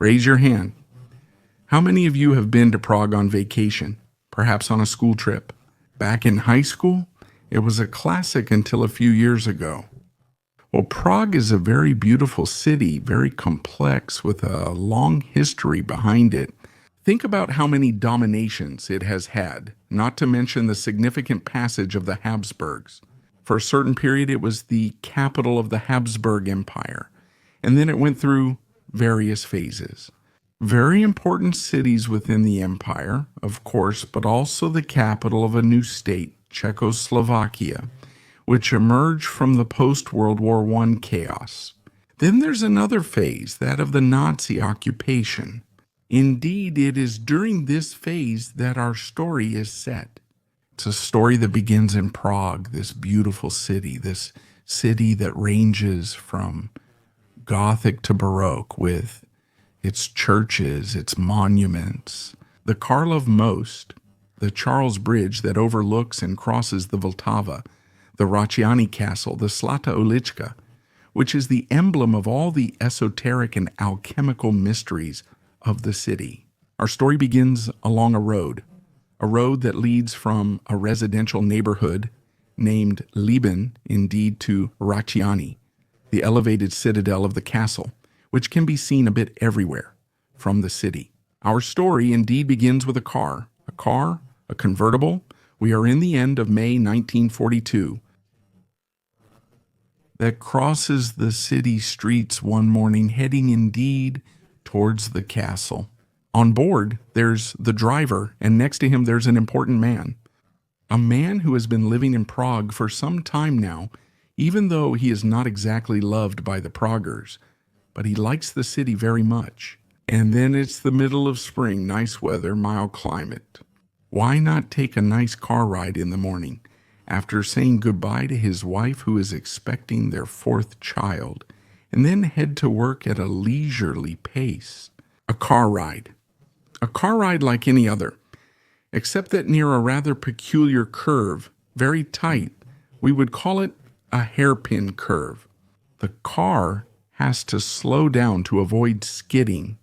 Raise your hand. How many of you have been to Prague on vacation, perhaps on a school trip? Back in high school, it was a classic until a few years ago. Well, Prague is a very beautiful city, very complex, with a long history behind it. Think about how many dominations it has had, not to mention the significant passage of the Habsburgs. For a certain period, it was the capital of the Habsburg Empire, and then it went through various phases. Very important cities within the empire, of course, but also the capital of a new state, Czechoslovakia, which emerged from the post-World War I chaos. Then there's another phase, that of the Nazi occupation. Indeed, it is during this phase that our story is set. It's a story that begins in Prague, this beautiful city, this city that ranges from Gothic to Baroque with its churches, its monuments. The Karlov Most, the Charles Bridge that overlooks and crosses the Vltava, the Raciani Castle, the Zlata Ulička, which is the emblem of all the esoteric and alchemical mysteries of the city. Our story begins along a road that leads from a residential neighborhood named Lieben, indeed, to Raciani, the elevated citadel of the castle, which can be seen a bit everywhere from the city. Our story indeed begins with a car, a convertible. We are in the end of May 1942, that crosses the city streets one morning, heading indeed towards the castle. On board, there's the driver, and next to him there's an important man. A man who has been living in Prague for some time now, even though he is not exactly loved by the Praguers, but he likes the city very much. And then it's the middle of spring, nice weather, mild climate. Why not take a nice car ride in the morning, after saying goodbye to his wife who is expecting their fourth child, and then head to work at a leisurely pace? A car ride like any other, except that near a rather peculiar curve, very tight, we would call it a hairpin curve. The car has to slow down to avoid skidding,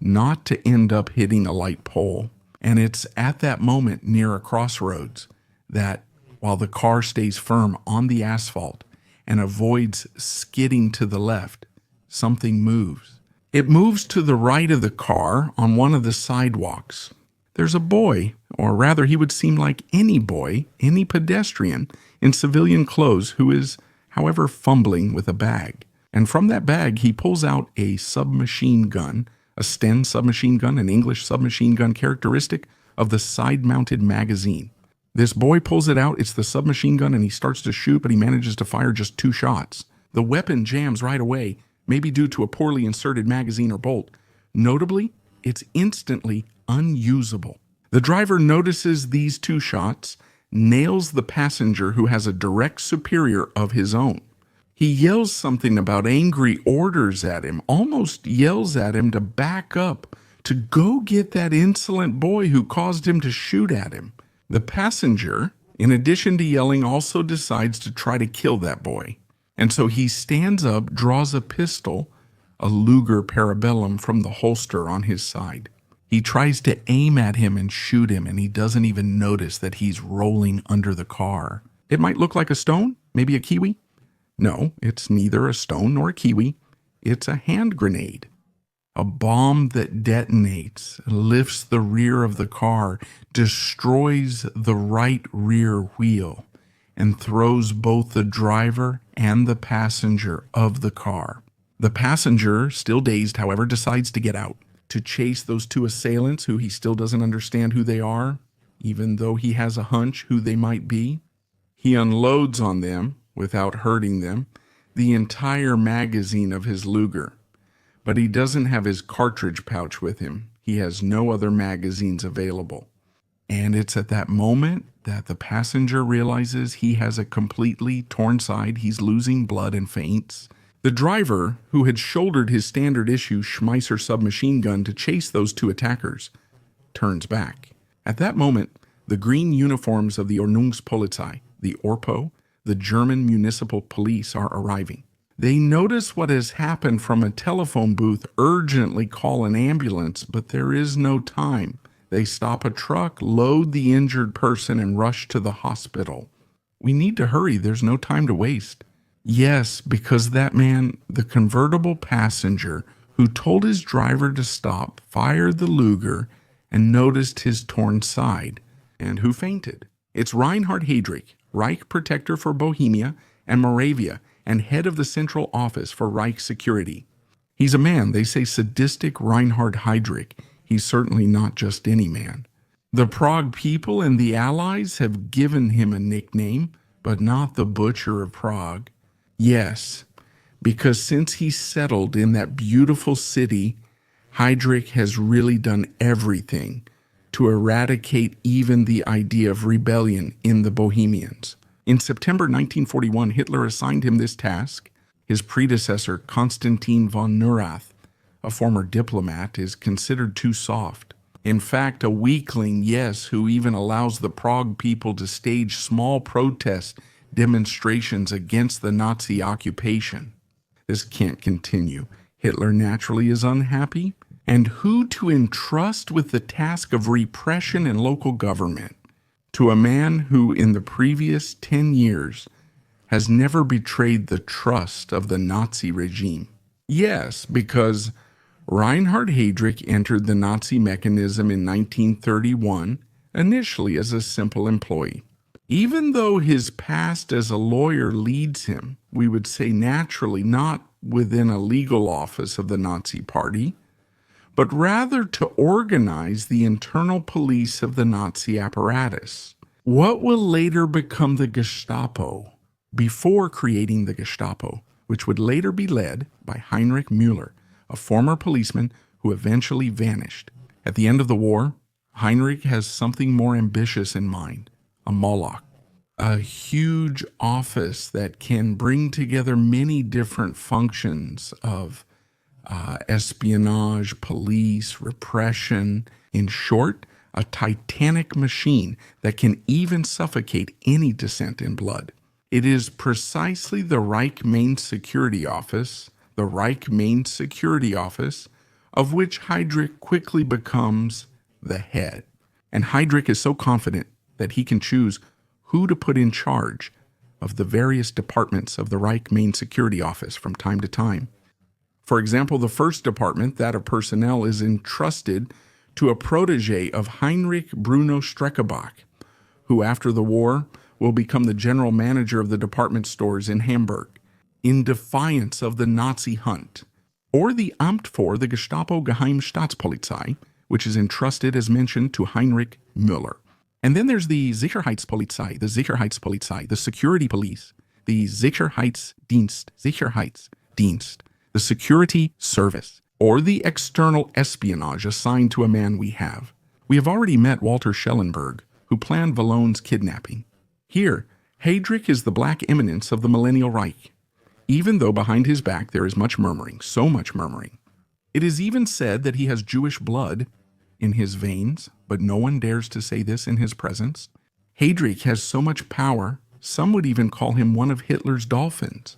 not to end up hitting a light pole. And it's at that moment near a crossroads that, while the car stays firm on the asphalt and avoids skidding to the left, something moves. It moves to the right of the car on one of the sidewalks. There's a boy, or rather he would seem like any boy, any pedestrian, in civilian clothes who is, however, fumbling with a bag. And from that bag he pulls out a submachine gun, a Sten submachine gun, an English submachine gun characteristic of the side-mounted magazine. This boy pulls it out, it's the submachine gun, and he starts to shoot, but he manages to fire just 2 shots. The weapon jams right away, maybe due to a poorly inserted magazine or bolt. Notably, it's instantly unusable. The driver notices these 2 shots, nails the passenger who has a direct superior of his own. He yells something about angry orders at him, almost yells at him to back up, to go get that insolent boy who caused him to shoot at him. The passenger, in addition to yelling, also decides to try to kill that boy. And so he stands up, draws a pistol, a Luger Parabellum, from the holster on his side. He tries to aim at him and shoot him, and he doesn't even notice that he's rolling under the car. It might look like a stone, maybe a kiwi. No, it's neither a stone nor a kiwi. It's a hand grenade. A bomb that detonates, lifts the rear of the car, destroys the right rear wheel, and throws both the driver and the passenger of the car. The passenger, still dazed, however, decides to get out, to chase those 2 assailants who he still doesn't understand who they are, even though he has a hunch who they might be. He unloads on them, without hurting them, the entire magazine of his Luger. But he doesn't have his cartridge pouch with him. He has no other magazines available. And it's at that moment that the passenger realizes he has a completely torn side. He's losing blood and faints. The driver, who had shouldered his standard issue Schmeisser submachine gun to chase those 2 attackers, turns back. At that moment, the green uniforms of the Ordnungspolizei, the ORPO, the German municipal police, are arriving. They notice what has happened from a telephone booth, urgently call an ambulance, but there is no time. They stop a truck, load the injured person, and rush to the hospital. We need to hurry. There's no time to waste. Yes, because that man, the convertible passenger, who told his driver to stop, fired the Luger and noticed his torn side. And who fainted? It's Reinhard Heydrich, Reich Protector for Bohemia and Moravia, and head of the Central Office for Reich Security. He's a man, they say sadistic Reinhard Heydrich. He's certainly not just any man. The Prague people and the Allies have given him a nickname, but not the Butcher of Prague. Yes, because since he settled in that beautiful city, Heydrich has really done everything to eradicate even the idea of rebellion in the Bohemians. In September 1941, Hitler assigned him this task. His predecessor, Konstantin von Neurath, a former diplomat, is considered too soft. In fact, a weakling, yes, who even allows the Prague people to stage small protest demonstrations against the Nazi occupation. This can't continue. Hitler naturally is unhappy. And who to entrust with the task of repression and local government? To a man who, in the previous 10 years, has never betrayed the trust of the Nazi regime. Yes, because Reinhard Heydrich entered the Nazi mechanism in 1931, initially as a simple employee. Even though his past as a lawyer leads him, we would say naturally, not within a legal office of the Nazi Party, but rather to organize the internal police of the Nazi apparatus. What will later become the Gestapo, before creating the Gestapo, which would later be led by Heinrich Müller, a former policeman who eventually vanished. At the end of the war, Heinrich has something more ambitious in mind, a Moloch, a huge office that can bring together many different functions of espionage, police, repression. In short, a titanic machine that can even suffocate any descent in blood. It is precisely the Reich Main Security Office, of which Heydrich quickly becomes the head. And Heydrich is so confident that he can choose who to put in charge of the various departments of the Reich Main Security Office from time to time. For example, the first department, that of personnel, is entrusted to a protege of Heinrich Bruno Streckerbach, who after the war will become the general manager of the department stores in Hamburg, in defiance of the Nazi hunt. Or the Amt for the Gestapo Geheimstaatspolizei, which is entrusted, as mentioned, to Heinrich Müller. And then there's the Sicherheitspolizei, the security police, the Sicherheitsdienst, the security service, or the external espionage assigned to a man we have. We have already met Walter Schellenberg, who planned Valogne's kidnapping. Here, Heydrich is the black eminence of the Millennial Reich, even though behind his back there is much murmuring, so much murmuring. It is even said that he has Jewish blood in his veins, but no one dares to say this in his presence. Heydrich has so much power, some would even call him one of Hitler's dolphins,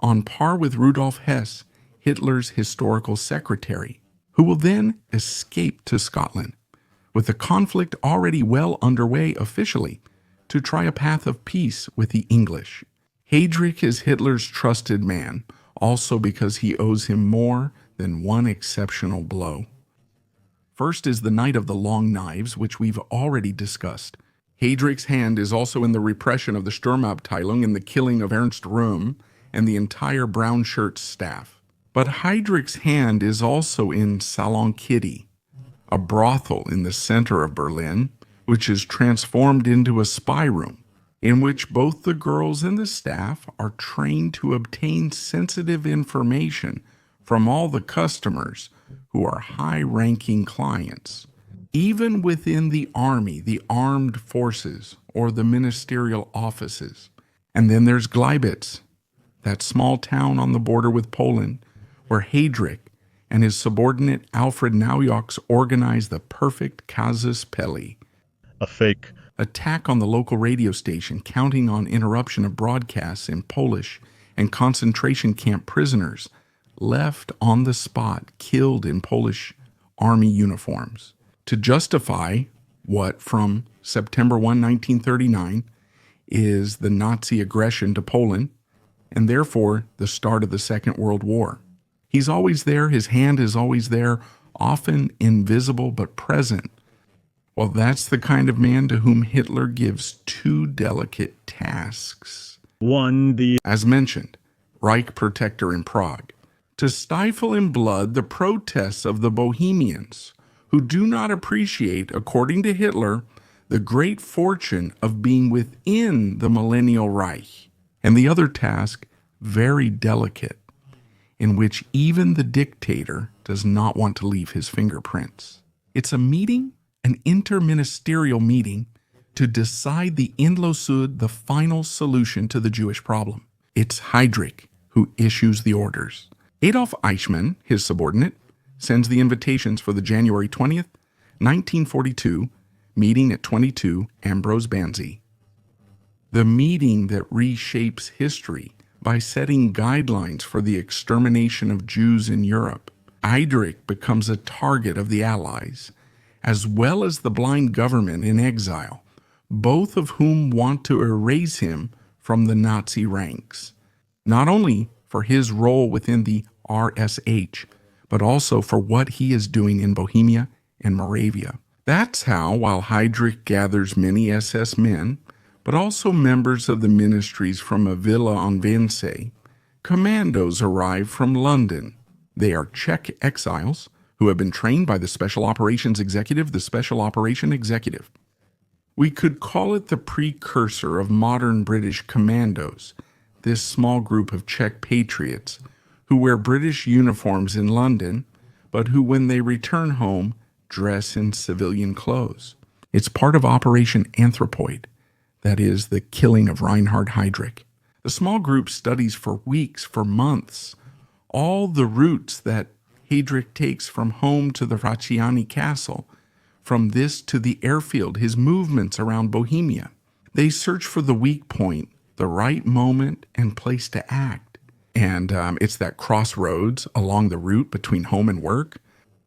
on par with Rudolf Hess, Hitler's historical secretary, who will then escape to Scotland, with the conflict already well underway officially, to try a path of peace with the English. Heydrich is Hitler's trusted man, also because he owes him more than one exceptional blow. First is the Night of the Long Knives, which we've already discussed. Heydrich's hand is also in the repression of the Sturmabteilung and the killing of Ernst Röhm and the entire Brown Shirt staff. But Heydrich's hand is also in Salon Kitty, a brothel in the center of Berlin, which is transformed into a spy room, in which both the girls and the staff are trained to obtain sensitive information from all the customers who are high-ranking clients. Even within the army, the armed forces, or the ministerial offices. And then there's Gleibitz, that small town on the border with Poland, where Heydrich and his subordinate Alfred Naujoks organize the perfect casus belli, a fake attack on the local radio station, counting on interruption of broadcasts in Polish and concentration camp prisoners left on the spot, killed in Polish army uniforms. To justify what, from September 1, 1939, is the Nazi aggression to Poland, and therefore the start of the Second World War. He's always there, his hand is always there, often invisible but present. Well, that's the kind of man to whom Hitler gives two delicate tasks. One, as mentioned, Reich Protector in Prague, to stifle in blood the protests of the Bohemians, who do not appreciate, according to Hitler, the great fortune of being within the millennial Reich. And the other task, very delicate, in which even the dictator does not want to leave his fingerprints. It's a meeting, an interministerial meeting, to decide the Endlösung, the final solution to the Jewish problem. It's Heydrich who issues the orders. Adolf Eichmann, his subordinate, sends the invitations for the January 20th, 1942, meeting at 22 Ambrose Banzi. The meeting that reshapes history by setting guidelines for the extermination of Jews in Europe. Heydrich becomes a target of the Allies, as well as the blind government in exile, both of whom want to erase him from the Nazi ranks, not only for his role within the RSH, but also for what he is doing in Bohemia and Moravia. That's how, while Heydrich gathers many SS men, but also members of the ministries from a villa on Wannsee, commandos arrive from London. They are Czech exiles who have been trained by the Special Operations Executive, the Special Operation Executive. We could call it the precursor of modern British commandos, this small group of Czech patriots who wear British uniforms in London, but who, when they return home, dress in civilian clothes. It's part of Operation Anthropoid, that is, the killing of Reinhard Heydrich. The small group studies for weeks, for months, all the routes that Heydrich takes from home to the Raciani castle, from this to the airfield, his movements around Bohemia. They search for the weak point, the right moment and place to act. And it's that crossroads along the route between home and work,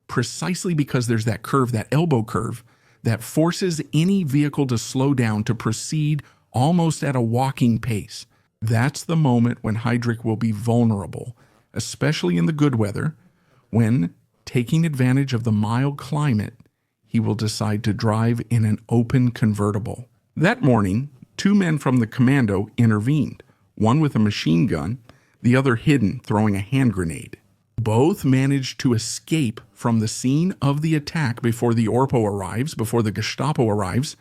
precisely because there's that curve, that elbow curve, that forces any vehicle to slow down, to proceed almost at a walking pace. That's the moment when Heydrich will be vulnerable, especially in the good weather, when, taking advantage of the mild climate, he will decide to drive in an open convertible. That morning, two men from the commando intervened, one with a machine gun, the other hidden, throwing a hand grenade. Both managed to escape from the scene of the attack before the Orpo arrives, before the Gestapo arrives.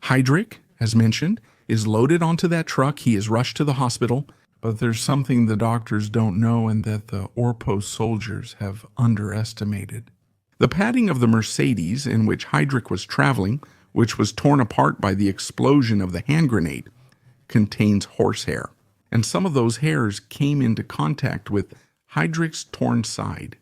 Heydrich, as mentioned, is loaded onto that truck. He is rushed to the hospital, but there's something the doctors don't know and that the Orpo soldiers have underestimated. The padding of the Mercedes in which Heydrich was traveling, which was torn apart by the explosion of the hand grenade, contains horsehair. And some of those hairs came into contact with Heydrich's torn side,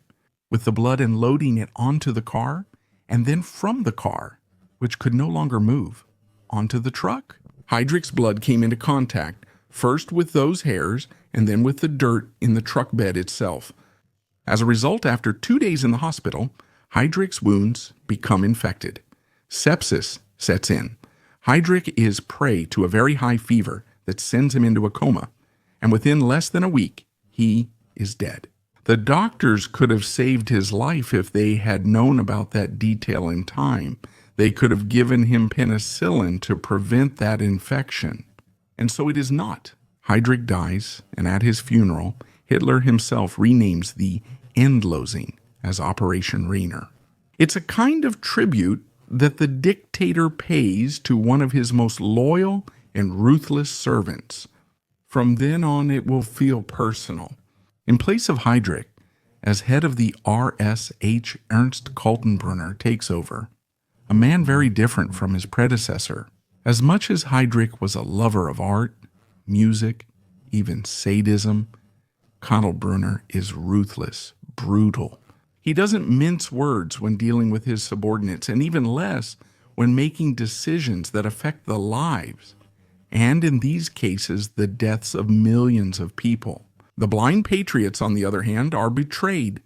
with the blood and loading it onto the car, and then from the car, which could no longer move, onto the truck. Heydrich's blood came into contact, first with those hairs, and then with the dirt in the truck bed itself. As a result, after 2 days in the hospital, Heydrich's wounds become infected. Sepsis sets in. Heydrich is prey to a very high fever that sends him into a coma, and within less than a week, he is dead. The doctors could have saved his life if they had known about that detail in time. They could have given him penicillin to prevent that infection. And so it is not. Heydrich dies, and at his funeral, Hitler himself renames the Endlösung as Operation Rainer. It's a kind of tribute that the dictator pays to one of his most loyal and ruthless servants. From then on, it will feel personal. In place of Heydrich, as head of the RSH, Ernst Kaltenbrunner takes over, a man very different from his predecessor. As much as Heydrich was a lover of art, music, even sadism, Kaltenbrunner is ruthless, brutal. He doesn't mince words when dealing with his subordinates, and even less when making decisions that affect the lives, and in these cases, the deaths of millions of people. The blind patriots, on the other hand, are betrayed.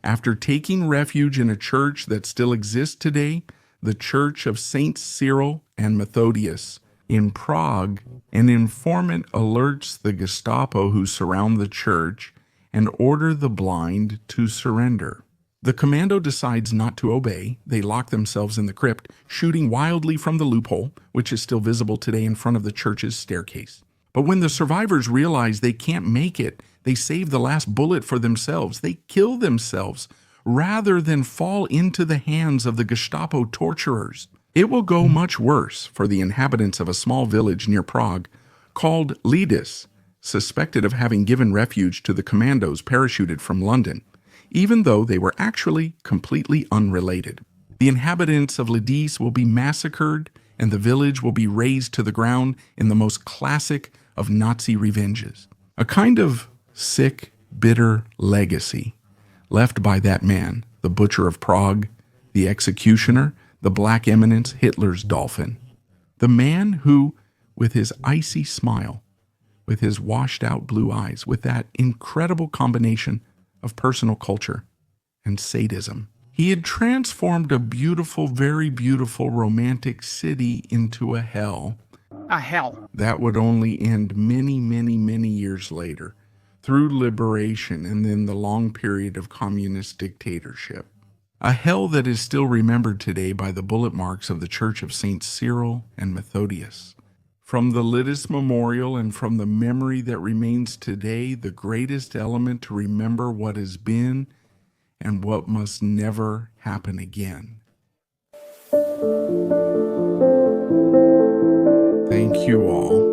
After taking refuge in a church that still exists today, the Church of Saints Cyril and Methodius, in Prague, an informant alerts the Gestapo who surround the church and order the blind to surrender. The commando decides not to obey. They lock themselves in the crypt, shooting wildly from the loophole, which is still visible today in front of the church's staircase. But when the survivors realize they can't make it, they save the last bullet for themselves. They kill themselves rather than fall into the hands of the Gestapo torturers. It will go much worse for the inhabitants of a small village near Prague called Lidis, suspected of having given refuge to the commandos parachuted from London, even though they were actually completely unrelated. The inhabitants of Lidis will be massacred, and the village will be razed to the ground in the most classic of Nazi revenges. A kind of sick, bitter legacy left by that man, the butcher of Prague, the executioner, the Black Eminence, Hitler's dolphin. The man who, with his icy smile, with his washed-out blue eyes, with that incredible combination of personal culture and sadism, he had transformed a beautiful, very beautiful romantic city into a hell. A hell. That would only end many, many, many years later, through liberation and then the long period of communist dictatorship. A hell that is still remembered today by the bullet marks of the Church of Saints Cyril and Methodius. From the Lidis Memorial and from the memory that remains today, the greatest element to remember what has been and what must never happen again. Thank you all.